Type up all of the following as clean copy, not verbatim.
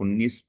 19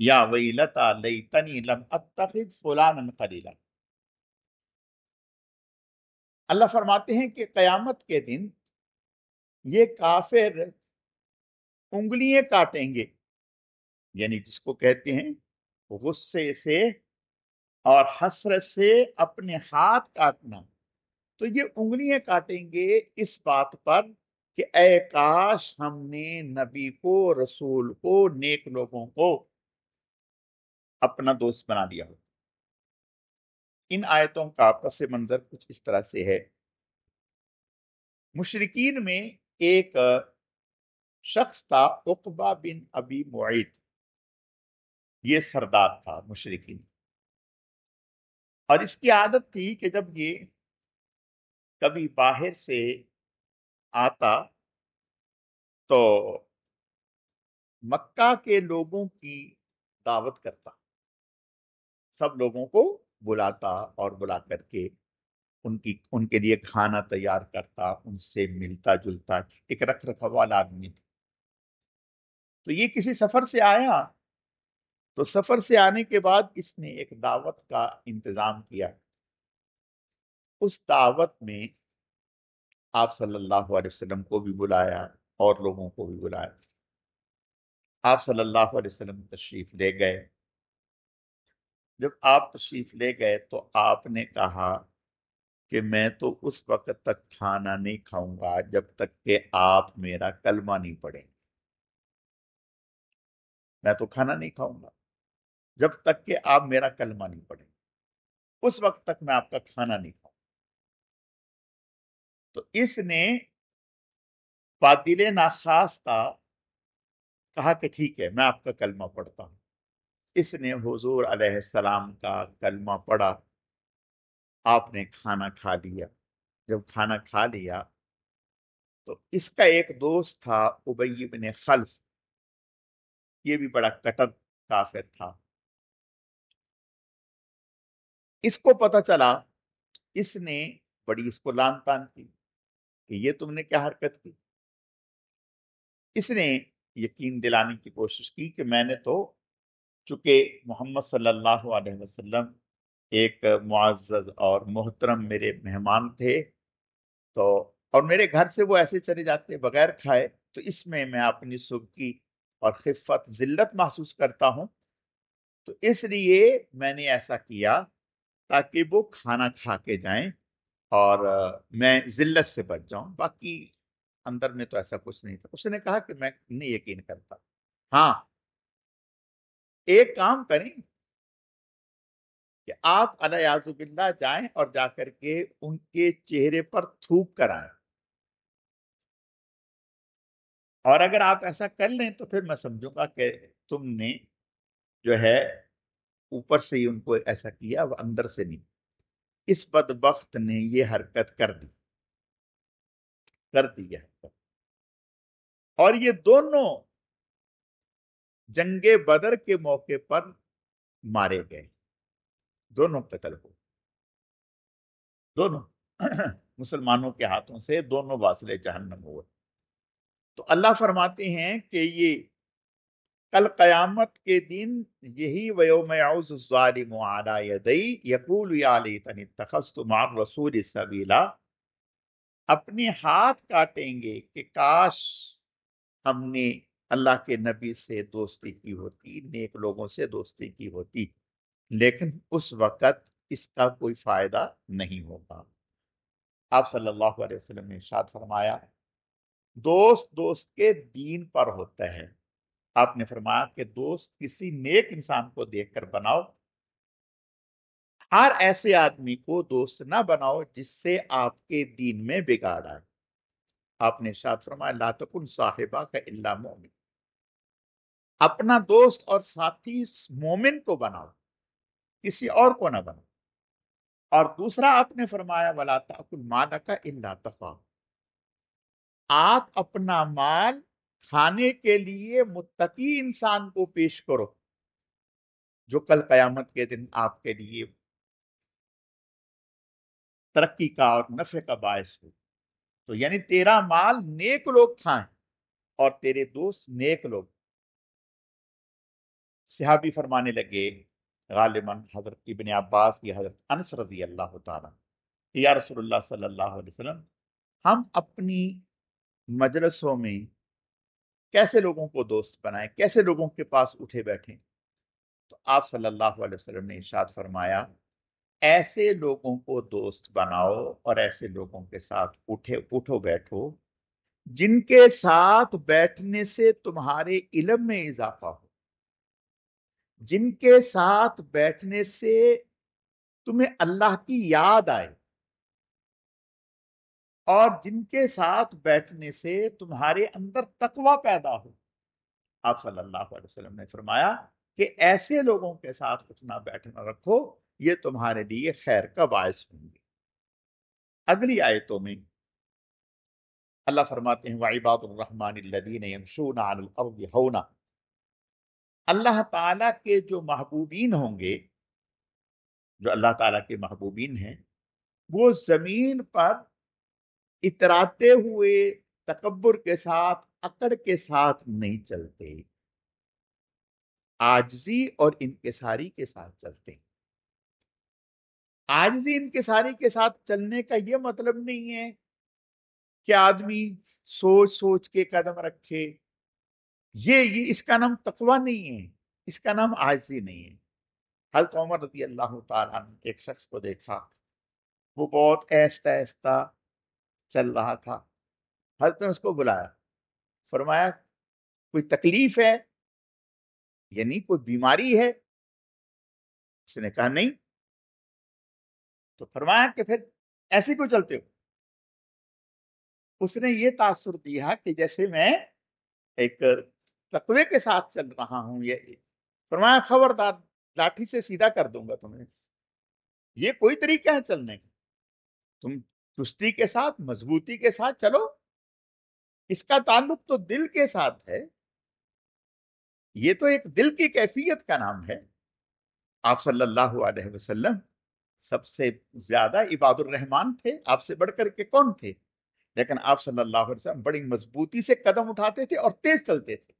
یا ویلتا لیتنی لم اتخذ فلانا خلیلا۔ اللہ فرماتے ہیں کہ قیامت کے دن یہ کافر انگلیاں کاٹیں گے، یعنی جس کو کہتے ہیں غصے سے اور حسرت سے اپنے ہاتھ کاٹنا، تو یہ انگلیاں کاٹیں گے اس بات پر کہ اے کاش ہم نے نبی کو، رسول کو، نیک لوگوں کو اپنا دوست بنا لیا ہو۔ ان آیتوں کا پس منظر کچھ اس طرح سے ہے۔ مشرکین میں ایک شخص تھا، عقبہ بن ابی معیط، یہ سردار تھا مشرکین، اور اس کی عادت تھی کہ جب یہ کبھی باہر سے آتا تو مکہ کے لوگوں کی دعوت کرتا، سب لوگوں کو بلاتا اور بلا کر کے ان کے لیے کھانا تیار کرتا، ان سے ملتا جلتا، ایک رکھ رکھوالا والا آدمی تھا۔ تو یہ کسی سفر سے آیا، تو سفر سے آنے کے بعد اس نے ایک دعوت کا انتظام کیا۔ اس دعوت میں آپ صلی اللہ علیہ وسلم کو بھی بلایا اور لوگوں کو بھی بلایا۔ آپ صلی اللہ علیہ وسلم تشریف لے گئے۔ جب آپ تشریف لے گئے تو آپ نے کہا کہ میں تو اس وقت تک کھانا نہیں کھاؤں گا جب تک کہ آپ میرا کلمہ نہیں پڑھیں۔ میں تو کھانا نہیں کھاؤں گا جب تک کہ آپ میرا کلمہ نہیں پڑھیں، اس وقت تک میں آپ کا کھانا نہیں کھاؤں۔ تو اس نے بادل ناخواستہ کہا کہ ٹھیک ہے میں آپ کا کلمہ پڑھتا ہوں۔ اس نے حضور علیہ السلام کا کلمہ پڑھا، آپ نے کھانا کھا لیا۔ جب کھانا کھا لیا تو اس کا ایک دوست تھا ابی بن خلف، یہ بھی بڑا کٹر کافر تھا۔ اس کو پتا چلا، اس نے بڑی اس کو لان تان کی کہ یہ تم نے کیا حرکت کی۔ اس نے یقین دلانے کی کوشش کی کہ میں نے تو، چونکہ محمد صلی اللہ علیہ وسلم ایک معزز اور محترم میرے مہمان تھے، تو اور میرے گھر سے وہ ایسے چلے جاتے بغیر کھائے، تو اس میں میں اپنی سبکی اور خفت ذلت محسوس کرتا ہوں، تو اس لیے میں نے ایسا کیا تاکہ وہ کھانا کھا کے جائیں اور میں ذلت سے بچ جاؤں، باقی اندر میں تو ایسا کچھ نہیں تھا۔ اس نے کہا کہ میں نہیں یقین کرتا، ہاں ایک کام کریں کہ آپ علیہ باللہ جائیں اور جا کر کے ان کے چہرے پر تھوک کر آئیں، اور اگر آپ ایسا کر لیں تو پھر میں سمجھوں گا کہ تم نے جو ہے اوپر سے ہی ان کو ایسا کیا، وہ اندر سے نہیں۔ اس بدبخت نے یہ حرکت کر دی ہے، اور یہ دونوں جنگ بدر کے موقع پر مارے گئے، دونوں قتل ہو، دونوں مسلمانوں کے ہاتھوں سے دونوں واصل جہنم ہوئے۔ تو اللہ فرماتے ہیں کہ یہ کل قیامت کے دن یہی وَيَوْمَ يَعُضُ الظَّالِمُ عَلَى يَدَيْهِ يَقُولُ يَا لَيْتَنِي اتَّخَذْتُ مَعَ الرَّسُولِ سَبِيلًا، اپنے ہاتھ کاٹیں گے کہ کاش ہم نے اللہ کے نبی سے دوستی کی ہوتی، نیک لوگوں سے دوستی کی ہوتی، لیکن اس وقت اس کا کوئی فائدہ نہیں ہوگا۔ آپ صلی اللہ علیہ وسلم نے ارشاد فرمایا، دوست دوست کے دین پر ہوتا ہے۔ آپ نے فرمایا کہ دوست کسی نیک انسان کو دیکھ کر بناؤ، ہر ایسے آدمی کو دوست نہ بناؤ جس سے آپ کے دین میں بگاڑ آئے۔ آپ نے ارشاد فرمایا، لا تکن صاحبہ کا الا مومن، اپنا دوست اور ساتھی مومن کو بناؤ، کسی اور کو نہ بناؤ۔ اور دوسرا آپ نے فرمایا، ولا تأکل مالک الا تقوی، آپ اپنا مال کھانے کے لیے متقی انسان کو پیش کرو جو کل قیامت کے دن آپ کے لیے ترقی کا اور نفع کا باعث ہو۔ تو یعنی تیرا مال نیک لوگ کھائیں اور تیرے دوست نیک لوگ۔ صحابی فرمانے لگے، غالباً حضرت ابن عباس یا حضرت انس رضی اللہ تعالیٰ، کہ یا رسول اللہ صلی اللہ علیہ وسلم، ہم اپنی مجلسوں میں کیسے لوگوں کو دوست بنائیں، کیسے لوگوں کے پاس اٹھے بیٹھیں؟ تو آپ صلی اللہ علیہ وسلم نے ارشاد فرمایا، ایسے لوگوں کو دوست بناؤ اور ایسے لوگوں کے ساتھ اٹھو بیٹھو جن کے ساتھ بیٹھنے سے تمہارے علم میں اضافہ ہو، جن کے ساتھ بیٹھنے سے تمہیں اللہ کی یاد آئے، اور جن کے ساتھ بیٹھنے سے تمہارے اندر تقوی پیدا ہو۔ آپ صلی اللہ علیہ وسلم نے فرمایا کہ ایسے لوگوں کے ساتھ اٹھنا بیٹھنا رکھو، یہ تمہارے لیے خیر کا باعث ہوں گے۔ اگلی آیتوں میں اللہ فرماتے ہیں وَعِبَادُ الرَّحْمَنِ الَّذِينَ يَمْشُونَ عَلَى الْأَرْضِ هَوْنًا، اللہ تعالیٰ کے جو محبوبین ہوں گے، جو اللہ تعالیٰ کے محبوبین ہیں، وہ زمین پر اتراتے ہوئے تکبر کے ساتھ، اکڑ کے ساتھ نہیں چلتے، عاجزی اور انکساری کے ساتھ چلتے ہیں۔ عاجزی انکساری کے ساتھ چلنے کا یہ مطلب نہیں ہے کہ آدمی سوچ سوچ کے قدم رکھے، یہ اس کا نام تقوی نہیں ہے، اس کا نام عاجزی نہیں ہے۔ حضرت عمر رضی اللہ تعالیٰ عنہ ایک شخص کو دیکھا، وہ بہت آہستہ آہستہ چل رہا تھا۔ حضرت نے اس کو بلایا، فرمایا کوئی تکلیف ہے، یعنی کوئی بیماری ہے؟ اس نے کہا نہیں۔ تو فرمایا کہ پھر ایسے کیوں چلتے ہو؟ اس نے یہ تاثر دیا کہ جیسے میں ایک تقوی کے ساتھ چل رہا ہوں۔ یہ فرمایا خبردار، لاٹھی سے سیدھا کر دوں گا تمہیں۔ یہ کوئی طریقہ ہے چلنے کا؟ تم چستی کے ساتھ، مضبوطی کے ساتھ چلو، اس کا تعلق تو دل کے ساتھ ہے، یہ تو ایک دل کی کیفیت کا نام ہے۔ آپ صلی اللہ علیہ وسلم سب سے زیادہ عباد الرحمان تھے، آپ سے بڑھ کر کے کون تھے؟ لیکن آپ صلی اللہ علیہ وسلم بڑی مضبوطی سے قدم اٹھاتے تھے اور تیز چلتے تھے،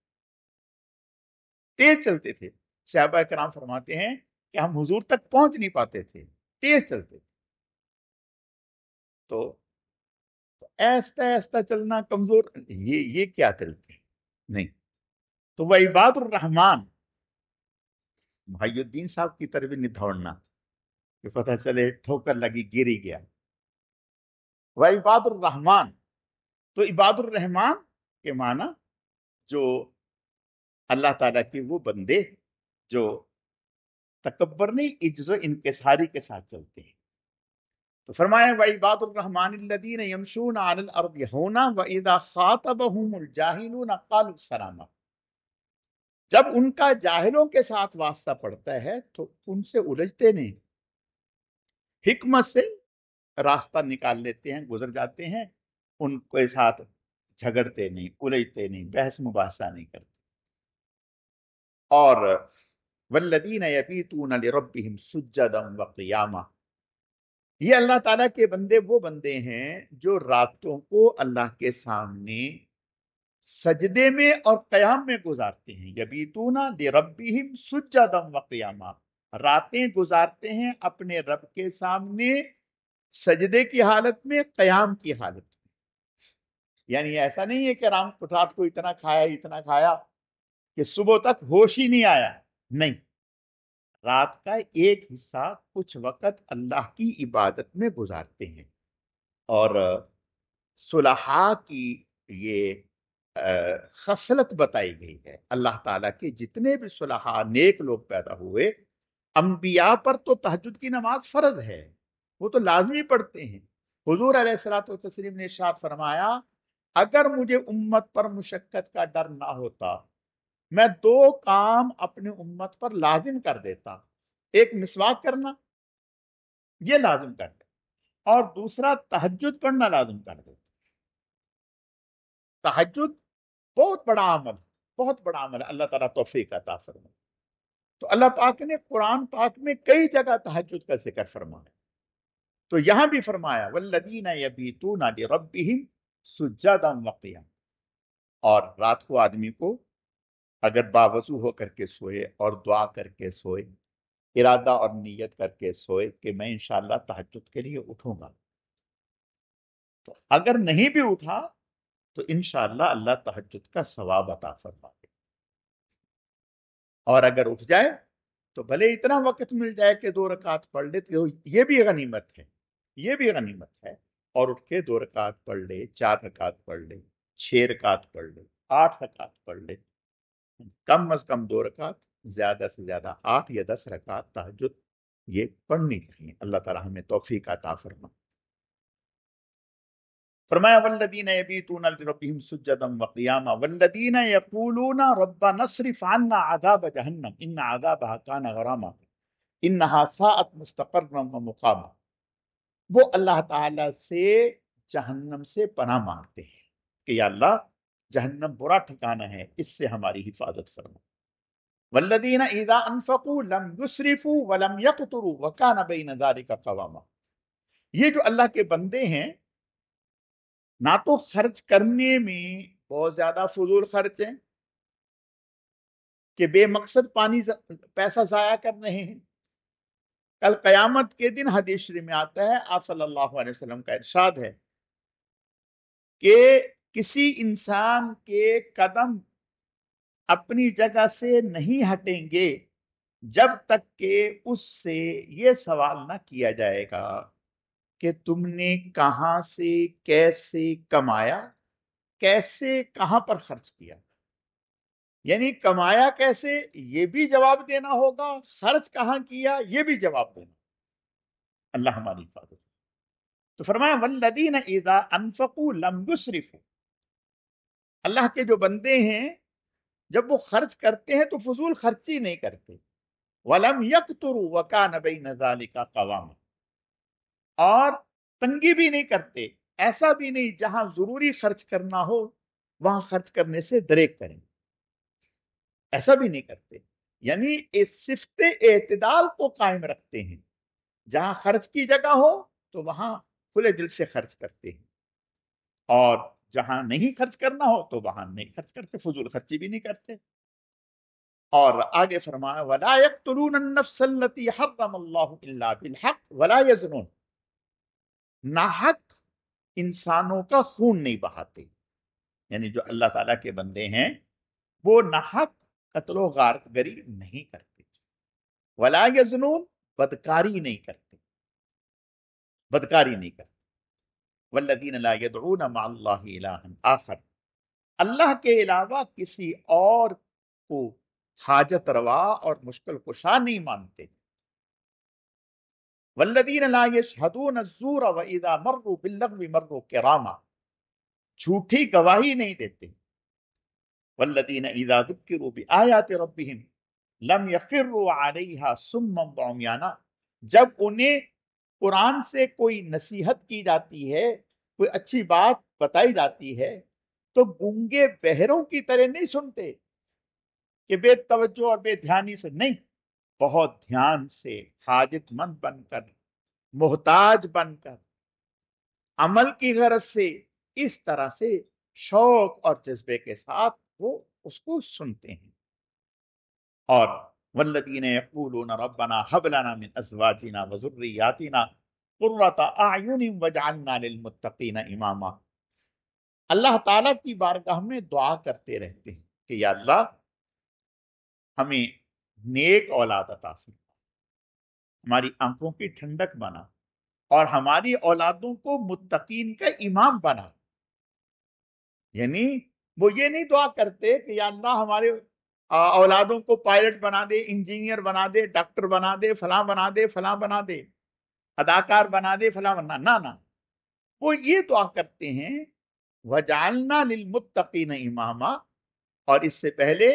تیز چلتے تھے۔ صحابہ کرام فرماتے ہیں کہ ہم حضور تک پہنچ نہیں پاتے تھے، تیز چلتے تھے۔ تو ایستا ایستا چلنا کمزور، یہ کیا چلتے نہیں۔ تو وہ عباد الرحمان، بھائی الدین صاحب کی طرف نہیں دوڑنا کہ پتہ چلے ٹھوکر لگی گری گیا۔ وہ عباد الرحمان، تو عباد الرحمان کے معنی جو اللہ تعالیٰ کے وہ بندے جو تکبر نہیں، عجز و انکساری کے ساتھ چلتے ہیں۔ تو فرمایا وَعِبَادُ الرَّحْمَنِ الَّذِينَ يَمْشُونَ عَلَى الْأَرْضِ هَوْنًا وَإِذَا خَاطَبَهُمُ الْجَاهِلُونَ قَالُوا سَلَامًا، جب ان کا جاہلوں کے ساتھ واسطہ پڑتا ہے تو ان سے الجھتے نہیں، حکمت سے راستہ نکال لیتے ہیں، گزر جاتے ہیں، ان کے ساتھ جھگڑتے نہیں، الجھتے نہیں، بحث مباحثہ نہیں کرتے۔ اور وَالَّذِينَ يَبِيتُونَ لِرَبِّهِمْ سُجَّدًا وَقِيَامًا، یہ اللہ تعالیٰ کے بندے وہ بندے ہیں جو راتوں کو اللہ کے سامنے سجدے میں اور قیام میں گزارتے ہیں۔ یبیتون لربہم سجدا وقیاما، راتیں گزارتے ہیں اپنے رب کے سامنے سجدے کی حالت میں، قیام کی حالت میں۔ یعنی ایسا نہیں ہے کہ رات کو اتنا کھایا کہ صبح تک ہوش ہی نہیں آیا، نہیں، رات کا ایک حصہ کچھ وقت اللہ کی عبادت میں گزارتے ہیں۔ اور صلحاء کی یہ خصلت بتائی گئی ہے۔ اللہ تعالیٰ کے جتنے بھی صلحاء نیک لوگ پیدا ہوئے، انبیاء پر تو تہجد کی نماز فرض ہے، وہ تو لازمی پڑھتے ہیں۔ حضور علیہ الصلوۃ والتسلیم نے ارشاد فرمایا اگر مجھے امت پر مشقت کا ڈر نہ ہوتا، میں 2 کام اپنے امت پر لازم کر دیتا، ایک مسواک کرنا، یہ لازم کر دیتا، اور دوسرا تہجد پڑھنا لازم کر دیتا۔ تہجد بہت بڑا عمل، بہت بڑا عمل ہے، اللہ تعالیٰ توفیق عطا فرمائے۔ تو اللہ پاک نے قرآن پاک میں کئی جگہ تہجد کا ذکر فرمایا، تو یہاں بھی فرمایا والذین یبیتون لربہم سجدا وقیاما، اور رات کو آدمی کو اگر باوضو ہو کر کے سوئے اور دعا کر کے سوئے، ارادہ اور نیت کر کے سوئے کہ میں انشاءاللہ تہجد کے لیے اٹھوں گا، تو اگر نہیں بھی اٹھا تو انشاءاللہ اللہ تہجد کا ثواب عطا فرما دے، اور اگر اٹھ جائے تو بھلے اتنا وقت مل جائے کہ 2 رکعت پڑھ لے، تو یہ بھی غنیمت ہے، یہ بھی غنیمت ہے، اور اٹھ کے 2 رکعت پڑھ لے، 4 رکعت پڑھ لے، 6 رکعت پڑھ لے، 8 رکعت پڑھ لے، کم از کم 2 رکعت، زیادہ سے زیادہ 8 یا 10 رکعت تہجد یہ پڑھنی چاہیے۔ اللہ تعالیٰ ہمیں توفیق عطا فرما۔ فرمایا والذین یبیتون لربہم سجدا وقیاما والذین یقولون ربنا اصرف عنا عذاب جہنم ان عذابها کان غراما انہا ساءت مستقرا ومقاما، وہ اللہ تعالیٰ سے جہنم سے پناہ مانگتے ہیں کہ یا اللہ جہنم برا ٹھکانہ ہے، اس سے ہماری حفاظت فرما۔ والذین اذا انفقوا لم یسرفوا ولم یقتروا وکان بین ذلک قواما، یہ جو اللہ کے بندے ہیں نہ تو خرچ کرنے میں بہت زیادہ فضول خرچ ہیں کہ بے مقصد پیسہ ضائع کر رہے ہیں۔ کل قیامت کے دن حدیث شریف میں آتا ہے، آپ صلی اللہ علیہ وسلم کا ارشاد ہے کہ کسی انسان کے قدم اپنی جگہ سے نہیں ہٹیں گے جب تک کہ اس سے یہ سوال نہ کیا جائے گا کہ تم نے کہاں سے کیسے کمایا، کیسے کہاں پر خرچ کیا، یعنی کمایا کیسے یہ بھی جواب دینا ہوگا، خرچ کہاں کیا یہ بھی جواب دینا۔ اللہ ہماری حفاظت۔ تو فرمایا والذین اذا انفقوا لم یسرفوا، اللہ کے جو بندے ہیں جب وہ خرچ کرتے ہیں تو فضول خرچی نہیں کرتے، ولم یقتروا وکان بین ذلک قواما، اور تنگی بھی نہیں کرتے، ایسا بھی نہیں جہاں ضروری خرچ کرنا ہو وہاں خرچ کرنے سے دریغ کریں، ایسا بھی نہیں کرتے، یعنی اس صفت اعتدال کو قائم رکھتے ہیں، جہاں خرچ کی جگہ ہو تو وہاں کھلے دل سے خرچ کرتے ہیں، اور جہاں نہیں خرچ کرنا ہو تو وہاں نہیں خرچ کرتے، فضول خرچی بھی نہیں کرتے۔ اور آگے فرمایا وَلَا يَقْتُلُونَ النَّفْسَ الَّتِي حَرَّمَ اللَّهُ إِلَّا بِالْحَقِّ وَلَا يَزْنُونَ، ناحق انسانوں کا خون نہیں بہاتے، یعنی جو اللہ تعالیٰ کے بندے ہیں وہ ناحق قتل و غارت گری نہیں کرتے، ولا یزنون، بدکاری نہیں کرتے، بدکاری نہیں کرتے، والذین لا یدعون مع اللہ الہا آخر، اللہ کے علاوہ کسی اور کو حاجت روا اور مشکل کشا نہیں مانتے، والذین لا یشہدون الزور واذا مروا باللغو مروا کراما، جھوٹی گواہی نہیں دیتے، والذین اذا ذکروا بآیات ربہم لم یخروا علیہا صما وعمیانا، جب انہیں قرآن سے کوئی نصیحت کی جاتی ہے، کوئی اچھی بات بتائی جاتی ہے تو گونگے بہروں کی طرح نہیں سنتے کہ بے توجہ اور بے دھیانی سے، نہیں، بہت دھیان سے، حاجت مند بن کر، محتاج بن کر، عمل کی غرض سے، اس طرح سے شوق اور جذبے کے ساتھ وہ اس کو سنتے ہیں۔ اور والذین یقولون ربنا هب لنا من ازواجنا وذریاتنا قرۃ اعین واجعلنا للمتقین اماما، اللہ تعالیٰ کی بارگاہ میں دعا کرتے رہتے ہیں کہ یا اللہ ہمیں نیک اولاد عطا فرما، ہماری آنکھوں کی ٹھنڈک بنا، اور ہماری اولادوں کو متقین کا امام بنا، یعنی وہ یہ نہیں دعا کرتے کہ یا اللہ ہمارے اولادوں کو پائلٹ بنا دے، انجینئر بنا دے، ڈاکٹر بنا دے، فلاں بنا دے، فلاں بنا دے، اداکار بنا دے، فلاں بنا، نہ، وہ یہ دعا کرتے ہیں وَجَعَلْنَا لِلْمُتَّقِينَ اماما، اور اس سے پہلے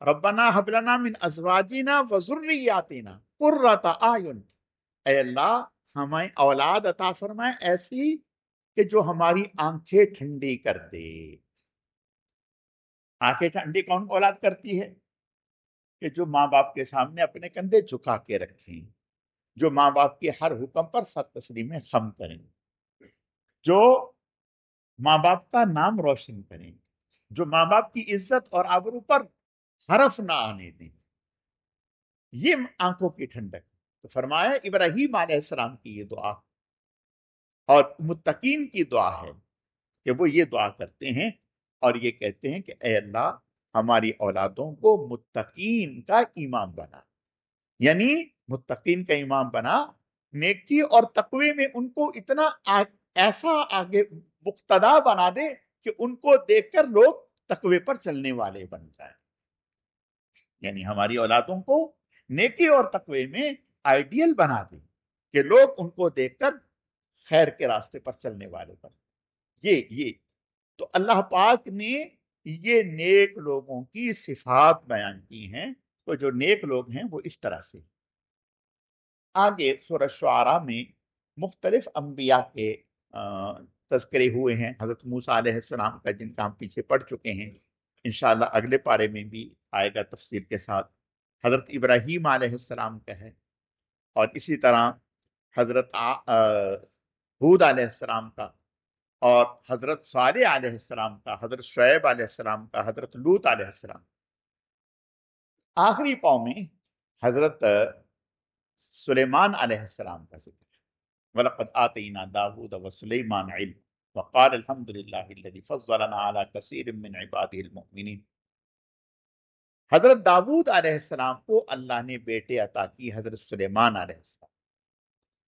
ربنا هب لنا من ازواجنا وذریاتنا قرۃ اعین، اے اللہ ہمیں اولاد عطا فرمائے ایسی کہ جو ہماری آنکھیں ٹھنڈی کر دے۔ آنکھیں ٹھنڈی کون اولاد کرتی ہے؟ کہ جو ماں باپ کے سامنے اپنے کندھے جھکا کے رکھیں، جو ماں باپ کے ہر حکم پر سر تسلیم خم کریں، جو ماں باپ کا نام روشن کریں، جو ماں باپ کی عزت اور آبرو پر حرف نہ آنے دیں، یہ آنکھوں کی ٹھنڈک۔ تو فرمایا ابراہیم علیہ السلام کی یہ دعا اور متقین کی دعا ہے کہ وہ یہ دعا کرتے ہیں اور یہ کہتے ہیں کہ اے اللہ ہماری اولادوں کو متقین کا امام بنا، یعنی متقین کا امام بنا، نیکی اور تقوی میں ان کو اتنا ایسا آگے مقتدا بنا دے کہ ان کو دیکھ کر لوگ تقوی پر چلنے والے بن جائیں، یعنی ہماری اولادوں کو نیکی اور تقوی میں آئیڈیل بنا دے کہ لوگ ان کو دیکھ کر خیر کے راستے پر چلنے والے بن۔ یہ تو اللہ پاک نے یہ نیک لوگوں کی صفات بیان کی ہیں، تو جو نیک لوگ ہیں وہ اس طرح سے۔ آگے سورہ شعراء میں مختلف انبیاء کے تذکرے ہوئے ہیں، حضرت موسیٰ علیہ السلام کا جن کا ہم پیچھے پڑھ چکے ہیں، انشاءاللہ اگلے پارے میں بھی آئے گا تفصیل کے ساتھ۔ حضرت ابراہیم علیہ السلام کا ہے، اور اسی طرح حضرت ہود علیہ السلام کا، اور حضرت صالح علیہ السلام کا، حضرت شعیب علیہ السلام کا، حضرت لوط علیہ السلام۔ آخری پاؤں میں حضرت سلیمان علیہ السلام کا ذکر ہے، وَلَقَدْ آتَيْنَا دَاوُودَ وَسُلَيْمَانَ عِلْمًا وَقَالَ الْحَمْدُ لِلَّهِ الَّذِي فَضَّلَنَا عَلَى كَثِيرٍ مِّنْ عِبَادِهِ الْمُؤْمِنِينَ۔ حضرت داود علیہ السلام کو اللہ نے بیٹے عطا کی، حضرت سلیمان علیہ السلام۔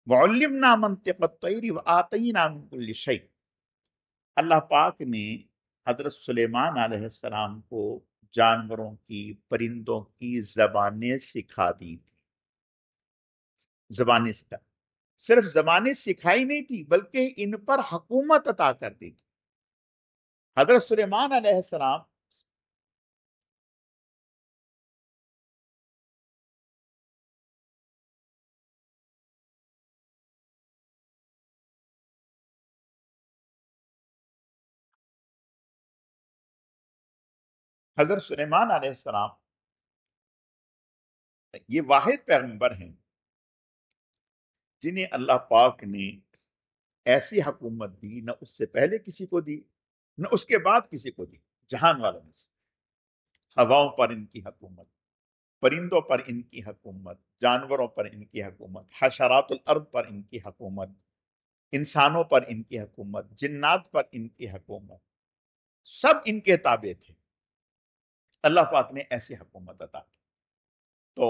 وَعُلِّمْنَا مَنطِقَ الطَّيْرِ وَآتَيْنَا مِن كُلِّ شَيْءٍ۔ اللہ پاک نے حضرت سلیمان علیہ السلام کو جانوروں کی، پرندوں کی زبانیں سکھا دی تھی، زبانیں سکھا، صرف زبانیں سکھائی نہیں تھی بلکہ ان پر حکومت عطا کر دی تھی۔ حضرت سلیمان علیہ السلام حضرت سلیمان علیہ السلام یہ واحد پیغمبر ہیں جنہیں اللہ پاک نے ایسی حکومت دی، نہ اس سے پہلے کسی کو دی نہ اس کے بعد کسی کو دی، جہان والوں میں سے۔ ہواؤں پر ان کی حکومت، پرندوں پر ان کی حکومت، جانوروں پر ان کی حکومت، حشرات الارض پر ان کی حکومت، انسانوں پر ان کی حکومت، جنات پر ان کی حکومت، سب ان کے تابع تھے۔ اللہ پاک نے ایسی حکومت عطا کی۔ تو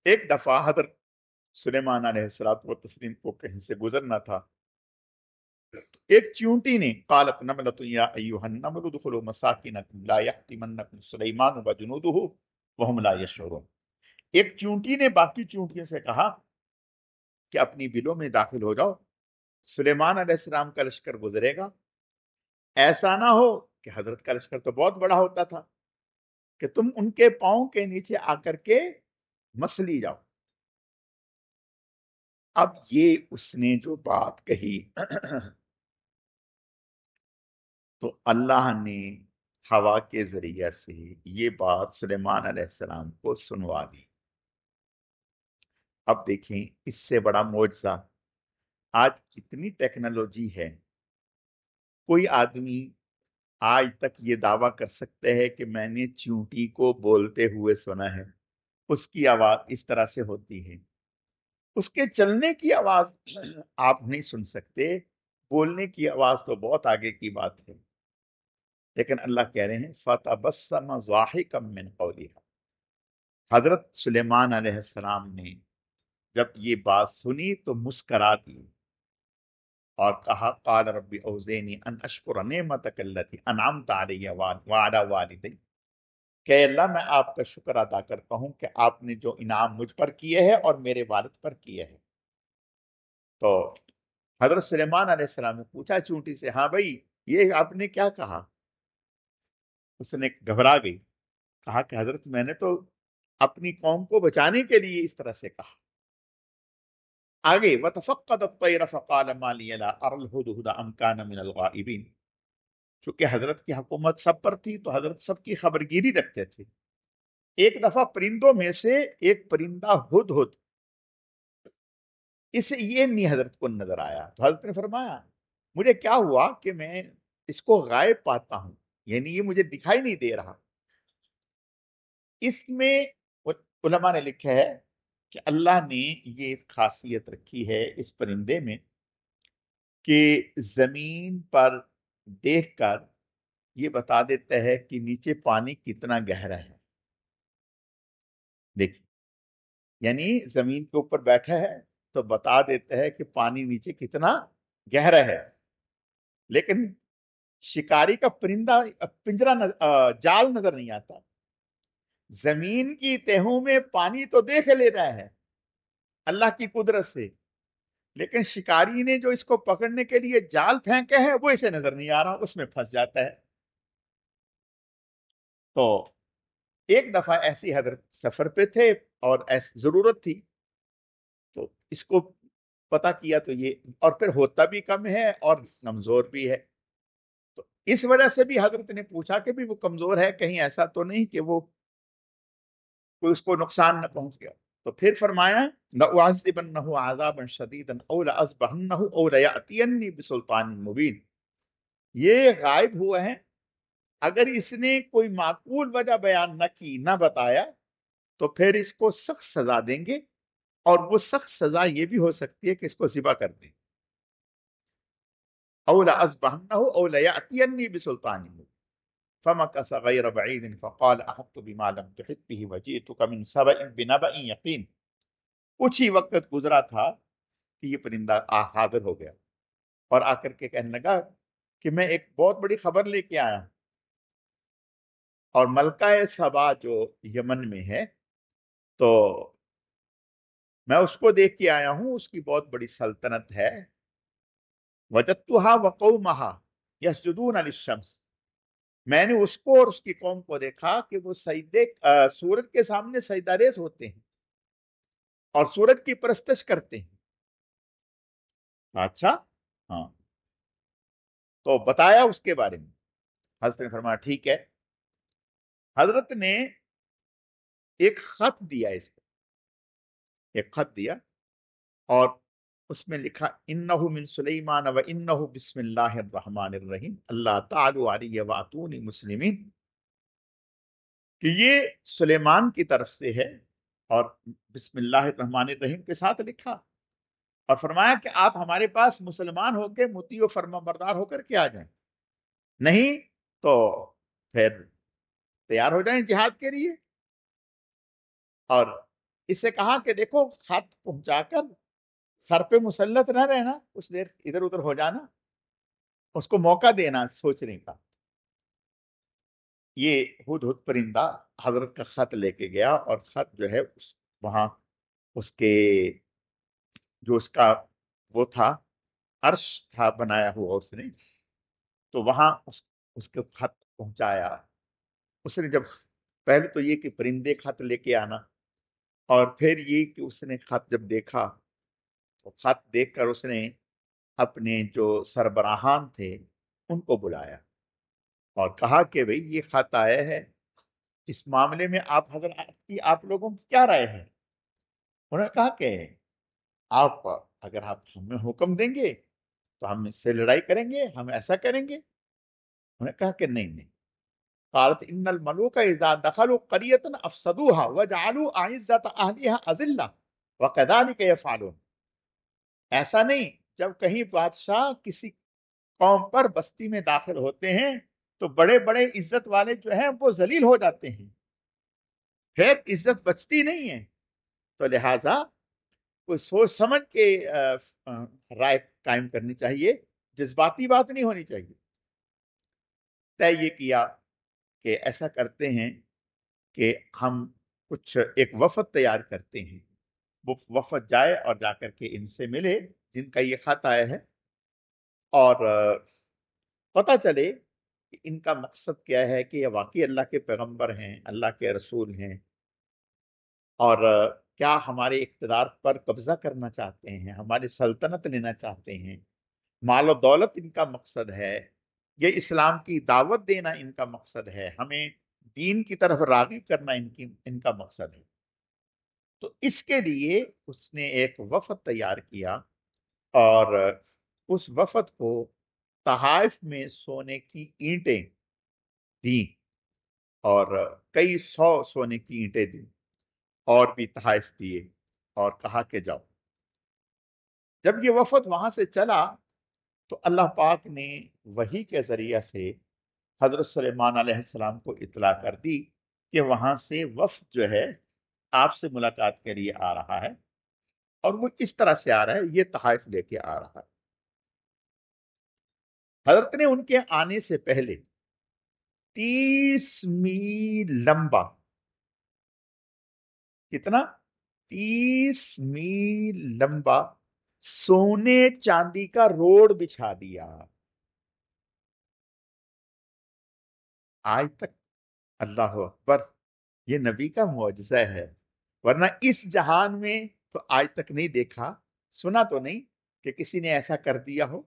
ایک دفعہ حضرت سلیمان علیہ الصلوۃ والتسلیم کو کہیں سے گزرنا تھا، ایک چیونٹی نے قالت نملۃ یا ایھا النمل ادخلوا مساکنکم لا یحطمنکم سلیمان وجنودہ وہم لا یشعرون۔ ایک چیونٹی نے باقی چیونٹیوں سے کہا کہ اپنی بلوں میں داخل ہو جاؤ، سلیمان علیہ السلام کا لشکر گزرے گا، ایسا نہ ہو کہ حضرت کا لشکر تو بہت بڑا ہوتا تھا کہ تم ان کے پاؤں کے نیچے آ کر کے مسلی جاؤ۔ اب یہ اس نے جو بات کہی تو اللہ نے ہوا کے ذریعے سے یہ بات سلیمان علیہ السلام کو سنوا دی۔ اب دیکھیں اس سے بڑا معجزہ، آج کتنی ٹیکنالوجی ہے، کوئی آدمی آج تک یہ دعویٰ کر سکتے ہیں کہ میں نے چیونٹی کو بولتے ہوئے سنا ہے، اس کی آواز اس طرح سے ہوتی ہے، اس کے چلنے کی آواز آپ نہیں سن سکتے، بولنے کی آواز تو بہت آگے کی بات ہے، لیکن اللہ کہہ رہے ہیں فَتَبَسَّمَ ضَاحِكًا مِّن قَوْلِهَا۔ حضرت سلیمان علیہ السلام نے جب یہ بات سنی تو مسکرا دی اور کہا قال رب اوزینی ان اشکر نعمتک التی انعمت علی وعلی والدی، کہ اللہ میں آپ کا شکر ادا کرتا ہوں کہ آپ نے جو انعام مجھ پر کیے ہیں اور میرے والد پر کیے ہیں۔ تو حضرت سلیمان علیہ السلام نے پوچھا چونٹی سے، ہاں بھائی یہ آپ نے کیا کہا؟ اس نے گھبرا گئی، کہا کہ حضرت میں نے تو اپنی قوم کو بچانے کے لیے اس طرح سے کہا۔ آگے وَتَفَقَّدَ الطَّيْرَ فَقَالَ مَا لِيَ لَا أَرَى الْهُدْهُدَ أَمْ كَانَ مِنَ الْغَائِبِينَ۔ چونکہ حضرت کی حکومت سب پر تھی تو حضرت سب کی خبرگیری رکھتے تھے۔ ایک دفعہ پرندوں میں سے ایک پرندہ ہدہد، اسے یہ نہیں حضرت کو نظر آیا، تو حضرت نے فرمایا مجھے کیا ہوا کہ میں اس کو غائب پاتا ہوں، یعنی یہ مجھے دکھائی نہیں دے رہا۔ اس میں علماء نے لکھا ہے کہ اللہ نے یہ خاصیت رکھی ہے اس پرندے میں کہ زمین پر دیکھ کر یہ بتا دیتا ہے کہ نیچے پانی کتنا گہرا ہے. دیکھیں، یعنی زمین کے اوپر بیٹھا ہے تو بتا دیتا ہے کہ پانی نیچے کتنا گہرا ہے. لیکن شکاری کا پرندہ پنجرا جال نظر نہیں آتا. زمین کی تہوں میں پانی تو دیکھ لے رہا ہے اللہ کی قدرت سے، لیکن شکاری نے جو اس کو پکڑنے کے لیے جال پھینکے ہے وہ اسے نظر نہیں آ رہا، اس میں پھنس جاتا ہے. تو ایک دفعہ ایسی حضرت سفر پہ تھے اور ایسی ضرورت تھی تو اس کو پتا کیا، تو یہ اور پھر ہوتا بھی کم ہے اور کمزور بھی ہے، تو اس وجہ سے بھی حضرت نے پوچھا کہ بھی وہ کمزور ہے، کہیں ایسا تو نہیں کہ وہ کوئی اس کو نقصان نہ پہنچ گیا. تو پھر فرمایا لَأُعَذِّبَنَّهُ عَذَابًا شَدِيدًا أَوْ لَأَذْبَحَنَّهُ أَوْ لَيَأْتِيَنِّي بِسُلْطَانٍ مُبِينٍ. یہ غائب ہوا ہے، اگر اس نے کوئی معقول وجہ بیان نہ کی، نہ بتایا، تو پھر اس کو سخت سزا دیں گے، اور وہ سخت سزا یہ بھی ہو سکتی ہے کہ اس کو ذبح کر دیں. أَوْ لَأَذْبَحَنَّهُ أَوْ لَيَأْتِيَنِّي بِسُلْطَانٍ مُبِينٍ. فمكث غير بعيد فقال احطت بما لم تحط به وجئتك من سبأ بنبأ يقين. کچھ ہی وقت گزرا تھا کہ یہ پرندہ حاضر ہو گیا اور آ کر کے کہنے لگا کہ میں ایک بہت بڑی خبر لے کے آیا، اور ملکہ سبا جو یمن میں ہے تو میں اس کو دیکھ کے آیا ہوں، اس کی بہت بڑی سلطنت ہے. وجدتها وقومها يسجدون للشمس. میں نے اس کو اور اس کی قوم کو دیکھا کہ وہ سورج کے سامنے سجدہ ریز ہوتے ہیں اور سورج کی پرستش کرتے ہیں. اچھا، ہاں، تو بتایا اس کے بارے میں. حضرت نے فرمایا ٹھیک ہے. حضرت نے ایک خط دیا، اس کو ایک خط دیا اور اس میں لکھا انہو من سلیمان و انہو بسم اللہ الرحمن الرحیم اللہ تعالی علیہ واتونی مسلمین، کہ یہ سلیمان کی طرف سے ہے اور بسم اللہ الرحمن الرحیم کے ساتھ لکھا، اور فرمایا کہ آپ ہمارے پاس مسلمان ہو کے مطیع و فرما بردار ہو کر کے آ جائیں، نہیں تو پھر تیار ہو جائیں جہاد کے لیے. اور اس سے کہا کہ دیکھو، خط پہنچا کر سر پہ مسلط نہ رہنا، کچھ دیر ادھر ادھر ہو جانا، اس کو موقع دینا سوچنے کا. یہ ہدہد پرندہ حضرت کا خط لے کے گیا، اور خط جو ہے وہاں اس کے جو اس کا وہ تھا عرش تھا بنایا ہوا اس نے، تو وہاں اس کے خط پہنچایا. اس نے جب پہلے تو یہ کہ پرندے خط لے کے آنا، اور پھر یہ کہ اس نے خط جب دیکھا تو خط دیکھ کر اس نے اپنے جو سربراہان تھے ان کو بلایا اور کہا کہ بھئی یہ خط آیا ہے، اس معاملے میں آپ لوگوں کی کیا رائے ہے؟ انہوں نے کہا کہ اگر آپ ہمیں حکم دیں گے تو ہم اس سے لڑائی کریں گے، ہم ایسا کریں گے. انہوں نے کہا کہ نہیں. قالت ان الملوک اذا دخلوا قریۃ افسدوها وجعلوا اعزۃ اہلها اذلہ وکذلک یفعلون. ایسا نہیں، جب کہیں بادشاہ کسی قوم پر بستی میں داخل ہوتے ہیں تو بڑے بڑے عزت والے جو ہیں وہ ذلیل ہو جاتے ہیں، پھر عزت بچتی نہیں ہے. تو لہٰذا کوئی سوچ سمجھ کے رائے قائم کرنی چاہیے، جذباتی بات نہیں ہونی چاہیے. طے یہ کیا کہ ایسا کرتے ہیں کہ ہم کچھ ایک وفد تیار کرتے ہیں، وہ وفد جائے اور جا کر کے ان سے ملے جن کا یہ خط آیا ہے، اور پتہ چلے کہ ان کا مقصد کیا ہے، کہ یہ واقعی اللہ کے پیغمبر ہیں، اللہ کے رسول ہیں، اور کیا ہمارے اقتدار پر قبضہ کرنا چاہتے ہیں، ہماری سلطنت لینا چاہتے ہیں، مال و دولت ان کا مقصد ہے، یہ اسلام کی دعوت دینا ان کا مقصد ہے، ہمیں دین کی طرف راغب کرنا ان کا مقصد ہے. تو اس کے لیے اس نے ایک وفد تیار کیا اور اس وفد کو تحائف میں سونے کی اینٹیں دیں اور کئی سو سونے کی اینٹیں دی اور بھی تحائف دیے اور کہا کہ جاؤ۔ جب یہ وفد وہاں سے چلا تو اللہ پاک نے وحی کے ذریعہ سے حضرت سلیمان علیہ السلام کو اطلاع کر دی کہ وہاں سے وفد جو ہے آپ سے ملاقات کے لیے آ رہا ہے، اور وہ اس طرح سے آ رہا ہے، یہ تحائف لے کے آ رہا ہے۔ حضرت نے ان کے آنے سے پہلے 30 میل لمبا، کتنا؟ 30 میل لمبا سونے چاندی کا روڈ بچھا دیا۔ آج تک، اللہ اکبر، یہ نبی کا معجزہ ہے، ورنہ اس جہان میں تو آج تک نہیں دیکھا، سنا تو نہیں کہ کسی نے ایسا کر دیا ہو۔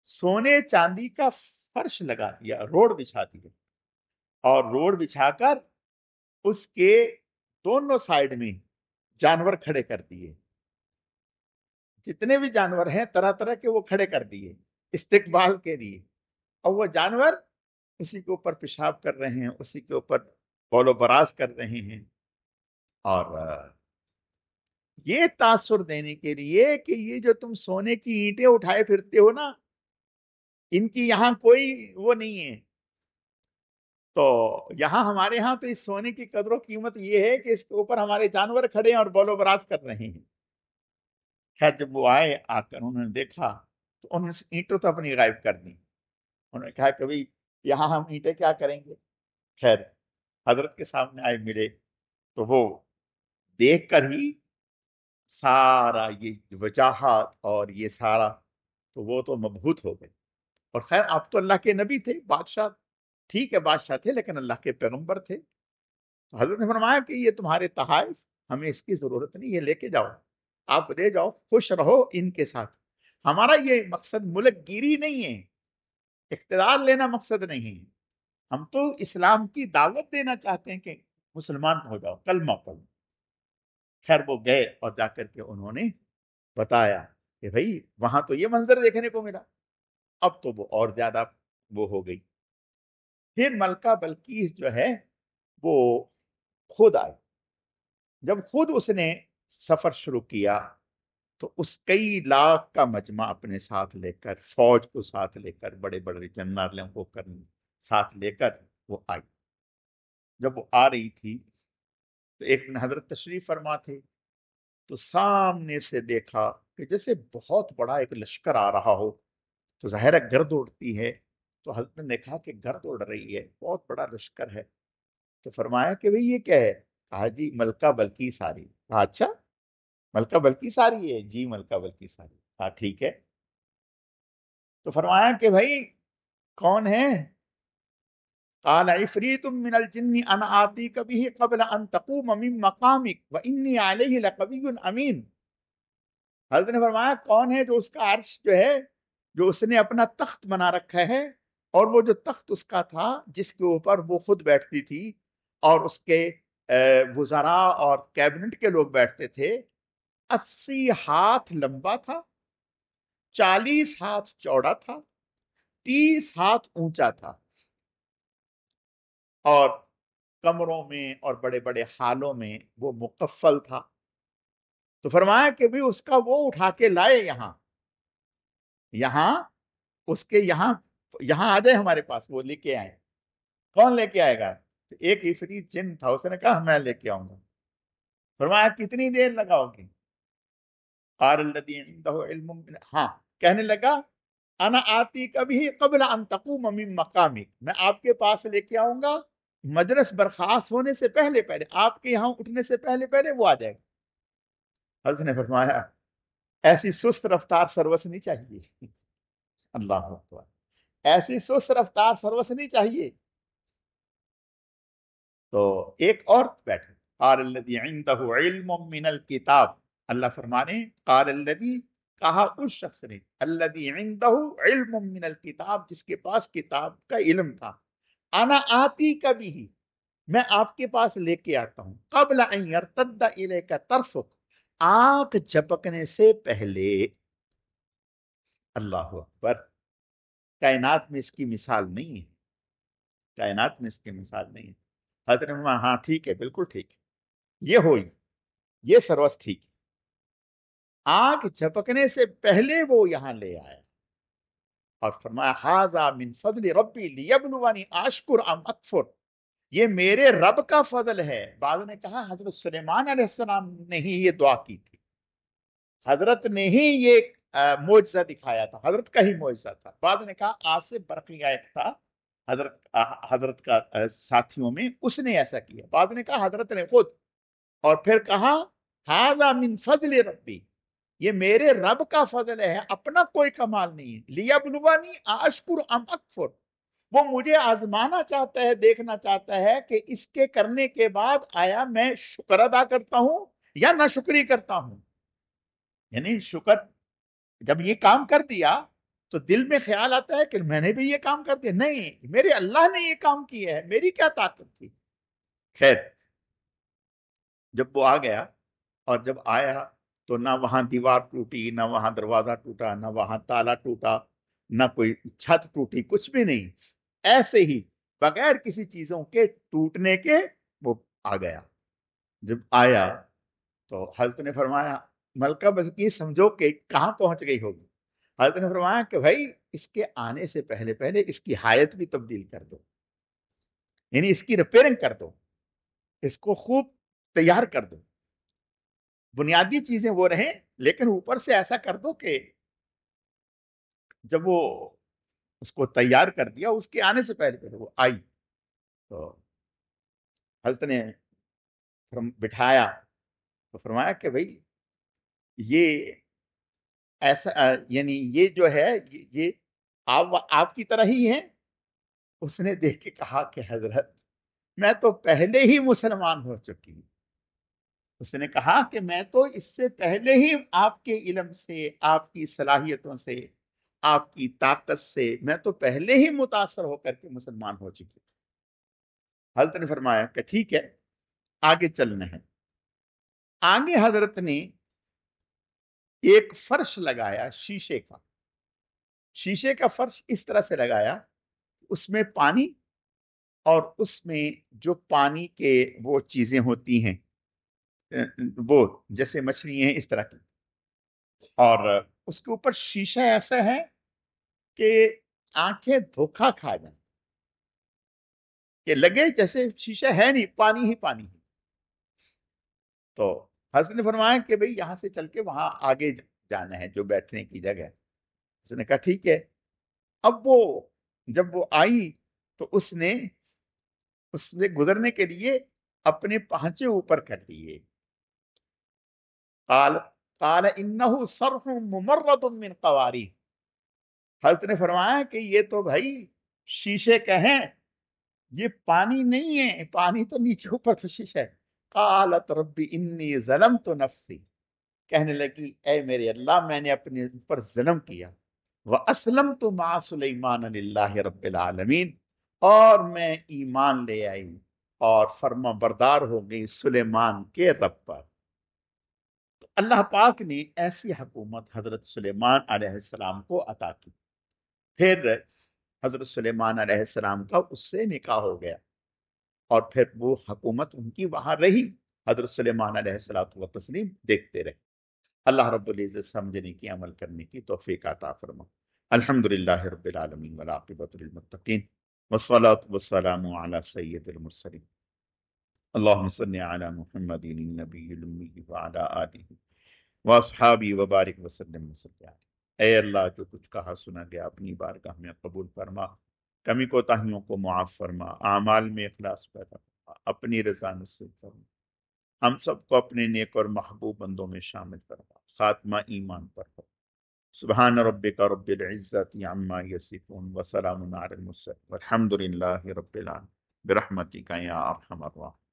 سونے چاندی کا فرش لگا دیا، روڈ بچھا دیا، اور روڈ بچھا کر اس کے دونوں سائیڈ میں جانور کھڑے کر دیے، جتنے بھی جانور ہیں طرح طرح کے وہ کھڑے کر دیے استقبال کے لیے، اور وہ جانور اسی کے اوپر پیشاب کر رہے ہیں، اسی کے اوپر بول و براز کر رہے ہیں، اور یہ تاثر دینے کے لیے کہ یہ جو تم سونے کی اینٹیں اٹھائے پھرتے ہو نا، ان کی یہاں کوئی وہ نہیں ہے، تو یہاں ہمارے ہاں تو اس سونے کی قدر و قیمت یہ ہے کہ اس کے اوپر ہمارے جانور کھڑے ہیں اور بول و براز کر رہے ہیں۔ خیر جب وہ آئے، آ کر انہوں نے دیکھا تو انہوں نے اینٹوں تو اپنی غائب کر دی، انہوں نے کہا کہ بھئی یہاں ہم اینٹیں کیا کریں گے؟ خیر حضرت کے سامنے آئے، ملے تو وہ دیکھ کر ہی سارا یہ وجاہت اور یہ سارا، تو وہ تو مبہوت ہو گئے۔ اور خیر آپ تو اللہ کے نبی تھے، بادشاہ، ٹھیک ہے بادشاہ تھے لیکن اللہ کے پیغمبر تھے، تو حضرت نے فرمایا کہ یہ تمہارے تحائف، ہمیں اس کی ضرورت نہیں، یہ لے کے جاؤ، آپ لے جاؤ، خوش رہو ان کے ساتھ، ہمارا یہ مقصد ملک گیری نہیں ہے، اقتدار لینا مقصد نہیں ہے، ہم تو اسلام کی دعوت دینا چاہتے ہیں کہ مسلمان ہو جاؤ، کلمہ پڑھو۔ خیر وہ گئے اور جا کر کے انہوں نے بتایا کہ بھائی وہاں تو یہ منظر دیکھنے کو ملا، اب تو وہ اور زیادہ وہ ہو گئی۔ پھر ملکہ بلقیس جو ہے وہ خود آئے، جب خود اس نے سفر شروع کیا تو اس کئی لاکھ کا مجمع اپنے ساتھ لے کر، فوج کو ساتھ لے کر، بڑے بڑے جنرلوں کو ساتھ لے کر وہ آئی۔ جب وہ آ رہی تھی تو ایک دن حضرت تشریف فرما تھے، تو سامنے سے دیکھا کہ جیسے بہت بڑا ایک لشکر آ رہا ہو، تو ظاہر ہے گرد اڑتی ہے، تو حضرت نے دیکھا کہ گرد اڑ رہی ہے، بہت بڑا لشکر ہے، تو فرمایا کہ بھئی یہ کیا ہے؟ کہا جی ملکہ بلقیس آ رہی۔ کہا اچھا ملکہ بلقیس آ رہی ہے؟ جی ملکہ بلقیس آ رہی ہے۔ کہا ٹھیک ہے، تو فرمایا کہ بھئی کون ہے؟ قال عفریت من الجن انا آتیک به قبل ان تقوم من مقامک وانی علیہ لقوی امین۔ حضرت نے فرمایا کون ہے جو اس کا عرش جو ہے، جو اس نے اپنا تخت بنا رکھا ہے، اور وہ جو تخت اس کا تھا جس کے اوپر وہ خود بیٹھتی تھی اور اس کے وزراء اور کیبنٹ کے لوگ بیٹھتے تھے، 80 ہاتھ لمبا تھا، 40 ہاتھ چوڑا تھا، 30 ہاتھ اونچا تھا، اور کمروں میں اور بڑے بڑے حالوں میں وہ مقفل تھا۔ تو فرمایا کہ بھی اس کا وہ اٹھا کے لائے یہاں اس کے یہاں آ جائے ہمارے پاس، وہ لے کے آئے۔ کون لے کے آئے گا؟ تو ایک عفریت جن تھا، اس نے کہا میں لے کے آؤں گا۔ فرمایا کتنی دیر لگاؤ گے؟ قال الذی عنده علم ہاں، کہنے لگا انا آتی کبھی قبل ان تقوم من مقامک، میں آپ کے پاس لے کے آؤں گا مجلس برخاست ہونے سے پہلے آپ کے یہاں اٹھنے سے پہلے وہ آ جائے گا۔ حضرت نے فرمایا ایسی سست رفتار سروس نہیں چاہیے، اللہ اکبر، ایسی سست رفتار سروس نہیں چاہیے۔ تو ایک اور بیٹھے، قال الذی عنده علم من الکتاب، اللہ فرمانے قال الذی، کہا اس شخص نے، الذی عنده علم من الکتاب، جس کے پاس کتاب کا علم تھا، انا آتی کبھی، میں آپ کے پاس لے کے آتا ہوں، قبل ان یرتد الیک طرفک، آنکھ جھپکنے سے پہلے۔ اللہ اکبر، کائنات میں اس کی مثال نہیں ہے، کائنات میں اس کی مثال نہیں ہے۔ حضرت نے فرمایا ہاں ٹھیک ہے، بالکل ٹھیک ہے، یہ ہوئی، یہ سروس ٹھیک ہے۔ آگ جھپکنے سے پہلے وہ یہاں لے آیا اور فرمایا ھذا من فضل ربی لیبلونی اشکر ام اکفر، یہ میرے رب کا فضل ہے۔ بعض نے کہا حضرت سلیمان علیہ السلام نے ہی یہ دعا کی تھی، حضرت نے ہی یہ معجزہ دکھایا تھا، حضرت کا ہی معجزہ تھا۔ بعض نے کہا آصف برقیہ ایک تھا حضرت کا ساتھیوں میں، اس نے ایسا کیا۔ بعض نے کہا حضرت نے خود، اور پھر کہا ھذا من فضل ربی، یہ میرے رب کا فضل ہے، اپنا کوئی کمال نہیں ہے۔ لیبلونی اشکر ام اکفر، وہ مجھے آزمانا چاہتا ہے، دیکھنا چاہتا ہے کہ اس کے کرنے کے بعد آیا میں شکر ادا کرتا ہوں یا ناشکری کرتا ہوں۔ یعنی شکر، جب یہ کام کر دیا تو دل میں خیال آتا ہے کہ میں نے بھی یہ کام کر دیا، نہیں، میرے اللہ نے یہ کام کیا ہے، میری کیا طاقت تھی۔ خیر، جب وہ آ گیا، اور جب آیا تو نہ وہاں دیوار ٹوٹی، نہ وہاں دروازہ ٹوٹا، نہ وہاں تالا ٹوٹا، نہ کوئی چھت ٹوٹی، کچھ بھی نہیں، ایسے ہی بغیر کسی چیزوں کے ٹوٹنے کے وہ آ گیا۔ جب آیا تو حضرت نے فرمایا ملکہ بلقیس سمجھو کہ کہاں پہنچ گئی ہوگی۔ حضرت نے فرمایا کہ بھائی اس کے آنے سے پہلے پہلے اس کی حایت بھی تبدیل کر دو، یعنی اس کی ریپیئرنگ کر دو، اس کو خوب تیار کر دو، بنیادی چیزیں وہ رہیں لیکن اوپر سے ایسا کر دو کہ جب وہ اس کو تیار کر دیا، اس کے آنے سے پہلے پہلے وہ آئی تو حضرت نے بٹھایا تو فرمایا کہ بھائی یہ ایسا یعنی یہ جو ہے یہ آپ کی طرح ہی ہیں۔ اس نے دیکھ کے کہا کہ حضرت میں تو پہلے ہی مسلمان ہو چکی ہوں۔ اس نے کہا کہ میں تو اس سے پہلے ہی آپ کے علم سے، آپ کی صلاحیتوں سے، آپ کی طاقت سے میں تو پہلے ہی متاثر ہو کر کے مسلمان ہو چکی ہوں۔ حضرت نے فرمایا کہ ٹھیک ہے، آگے چلنا ہے۔ آگے حضرت نے ایک فرش لگایا شیشے کا، شیشے کا فرش اس طرح سے لگایا، اس میں پانی، اور اس میں جو پانی کے وہ چیزیں ہوتی ہیں وہ جیسے مچھلی ہیں اس طرح کی، اور اس کے اوپر شیشہ ایسا ہے کہ آنکھیں دھوکا کھا جائیں، کہ لگے جیسے شیشہ ہے نہیں، پانی ہی پانی ہے۔ تو حضرت نے فرمایا کہ بھئی یہاں سے چل کے وہاں آگے جانا ہے جو بیٹھنے کی جگہ ہے۔ اس نے کہا ٹھیک ہے۔ اب وہ جب وہ آئی تو اس نے گزرنے کے لیے اپنے پہنچے اوپر کر لیے۔ قال انه صرح ممرد من قواریر، حضرت نے فرمایا کہ یہ تو بھائی شیشے کا ہے، یہ پانی نہیں ہے، پانی تو نیچے اوپر تو شیشہ ہے۔ قالت ربی انی ظلمت نفسی، کہنے لگی اے میرے اللہ میں نے اپنے اوپر ظلم کیا، واسلمت مع سلیمان للہ رب العالمین، اور میں ایمان لے آئی اور فرما بردار ہو گئی سلیمان کے رب پر۔ تو اللہ پاک نے ایسی حکومت حضرت سلیمان علیہ السلام کو عطا کی۔ پھر حضرت سلیمان علیہ السلام کا اس سے نکاح ہو گیا، اور پھر وہ حکومت ان کی وہاں رہی۔ حضرت سلیمان علیہ السلام و تسلیم دیکھتے رہے۔ اللہ رب العزت سمجھنے کی، عمل کرنے کی توفیق عطا فرما۔ الحمدللہ رب العالمین والعاقبۃ للمتقین والصلاة والسلام علی سید المرسلین۔ اللہم صلی علی محمد النبی الامی وعلی آلہ واصحابہ وبارک وسلم وسلم۔ اے اللہ جو کچھ کہا سنا گیا اپنی بارگاہ میں قبول فرما، کمی کوتاہیوں کو معاف فرما، اعمال میں اخلاص پیدا فرما، اپنی رضا نصیب فرما، ہم سب کو اپنے نیک اور محبوب بندوں میں شامل فرما، خاتمہ ایمان پر ہو۔ سبحان ربک رب العزت عما یصفون وسلام علی المرسلین والحمد للہ رب العالمین برحمتک یا ارحم الراحمین۔